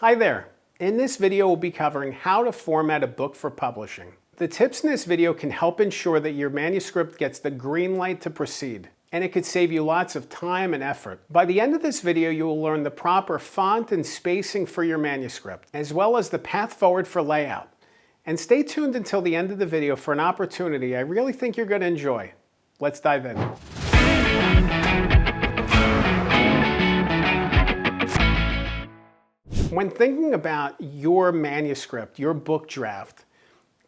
Hi there. In this video, we'll be covering how to format a book for publishing. The tips in this video can help ensure that your manuscript gets the green light to proceed, and it could save you lots of time and effort. By the end of this video, you will learn the proper font and spacing for your manuscript, as well as the path forward for layout. And stay tuned until the end of the video for an opportunity I really think you're going to enjoy. Let's dive in. When thinking about your manuscript, your book draft,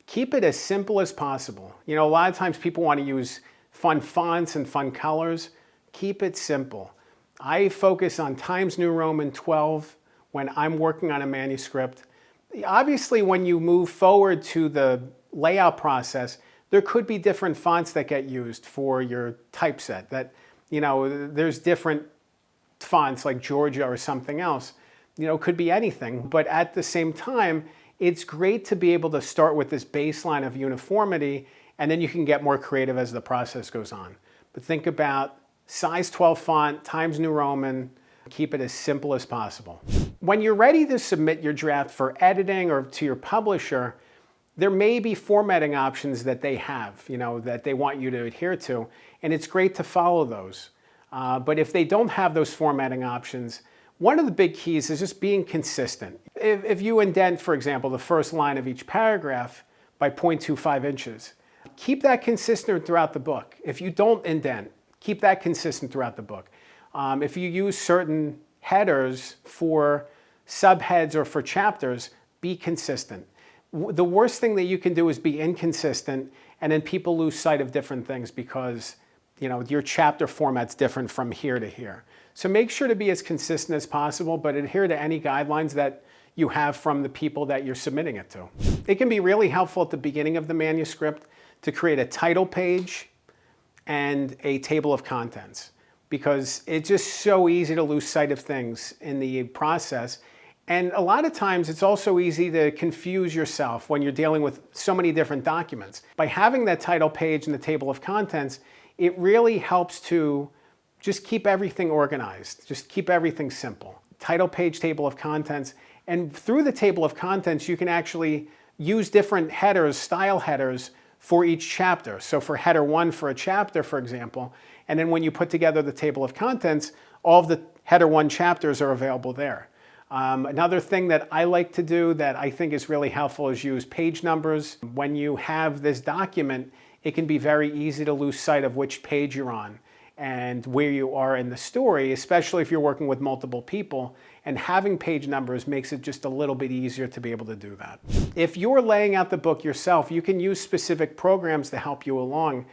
keep it as simple as possible. You know, a lot of times people want to use fun fonts and fun colors. Keep it simple. I focus on Times New Roman 12 when I'm working on a manuscript. Obviously, when you move forward to the layout process, there could be different fonts that get used for your typeset. That, you know, there's different fonts like Georgia or something else. You know, could be anything, but at the same time, it's great to be able to start with this baseline of uniformity, and then you can get more creative as the process goes on. But think about size 12 font, Times New Roman, keep it as simple as possible. When you're ready to submit your draft for editing or to your publisher, there may be formatting options that they have, you know, that they want you to adhere to, and it's great to follow those. But if they don't have those formatting options, one of the big keys is just being consistent. If you indent, for example, the first line of each paragraph by 0.25 inches, keep that consistent throughout the book. If you don't indent, keep that consistent throughout the book. If you use certain headers for subheads or for chapters, be consistent. The worst thing that you can do is be inconsistent, and then people lose sight of different things because, you know, your chapter format's different from here to here. So make sure to be as consistent as possible, but adhere to any guidelines that you have from the people that you're submitting it to. It can be really helpful at the beginning of the manuscript to create a title page and a table of contents, because it's just so easy to lose sight of things in the process. And a lot of times it's also easy to confuse yourself when you're dealing with so many different documents. By having that title page and the table of contents, it really helps to just keep everything organized. Just keep everything simple. Title page, table of contents, and through the table of contents, you can actually use different headers, style headers, for each chapter. So for header 1 for a chapter, for example, and then when you put together the table of contents, all of the header 1 chapters are available there. Another thing that I like to do that I think is really helpful is use page numbers. When you have this document, it can be very easy to lose sight of which page you're on and where you are in the story, especially if you're working with multiple people, and having page numbers makes it just a little bit easier to be able to do that. If you're laying out the book yourself, you can use specific programs to help you along.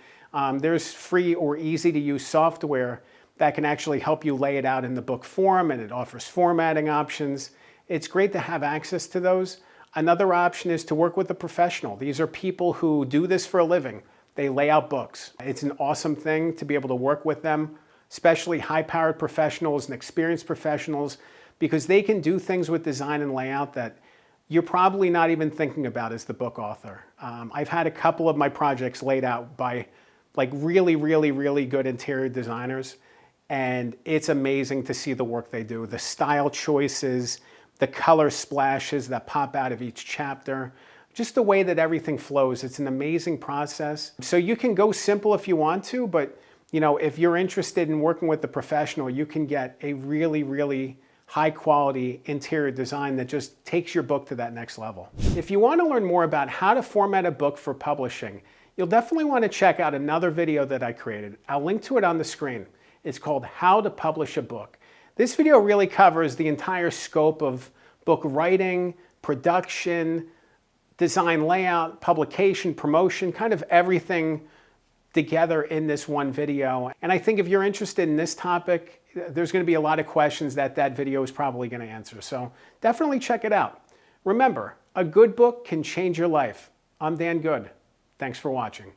There's free or easy to use software that can actually help you lay it out in the book form, and it offers formatting options. It's great to have access to those. Another option is to work with a professional. These are people who do this for a living. They lay out books. It's an awesome thing to be able to work with them, especially high-powered professionals and experienced professionals, because they can do things with design and layout that you're probably not even thinking about as the book author. I've had a couple of my projects laid out by like really good interior designers, and it's amazing to see the work they do. The style choices, the color splashes that pop out of each chapter, just the way that everything flows. It's an amazing process. So you can go simple if you want to, but you know, if you're interested in working with a professional, you can get a really high quality interior design that just takes your book to that next level. If you want to learn more about how to format a book for publishing, you'll definitely want to check out another video that I created. I'll link to it on the screen. It's called How to Publish a Book. This video really covers the entire scope of book writing, production, design layout, publication, promotion, kind of everything together in this one video. And I think if you're interested in this topic, there's going to be a lot of questions that that video is probably going to answer. So definitely check it out. Remember, a good book can change your life. I'm Dan Good. Thanks for watching.